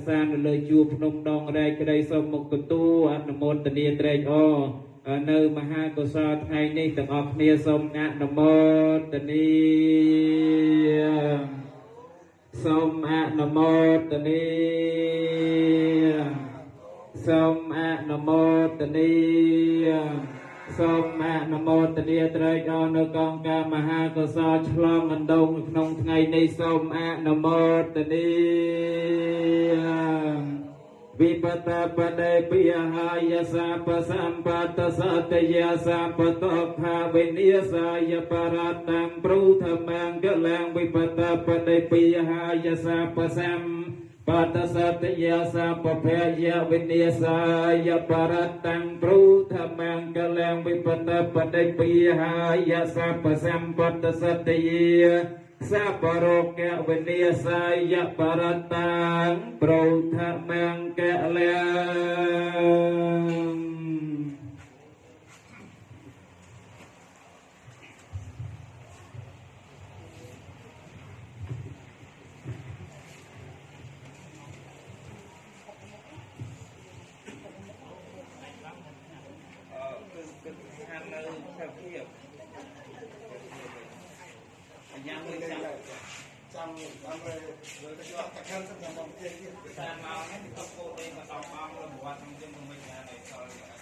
សានលើជួបភ្នំដងរែកក្តីសូមមុខទទួលអនុមោទនាត្រេកអរនៅមហាកុសលថ្ងៃនេះទាំងអស់គ្នាសូមអនុមោទនាសូមអនុមោទនាសូមអនុមោទនាសូមអនុមោទនាត្រេកអរនៅកងការមហាកុសលឆ្លងអណ្ដូងក្នុងថ្ងៃនេះសូមអនុមោទនាវិបតបដិពិហាយសាបសម្បតសតយាសាបតោខាវិនិសាយបរតាំព្រុធមង្គលាំវិបតបដិពិហាយសាបសម្បតសតយាសាបភយវិនិសាយបរតាំព្រុធមង្គលាំវិបតបដិពិហាយសាបសម្បតសតយាសាបរោគវិនិសាយបរតាំព្រុធមង្គលាំยังไม่จำเลยจะยอดตะแคงสักอย่างบางทีที่ตามมาให้ที่ต้องโกเองก็ต้องมาแล้วบอกว่าทำยังไม่ได้ในตอนนี้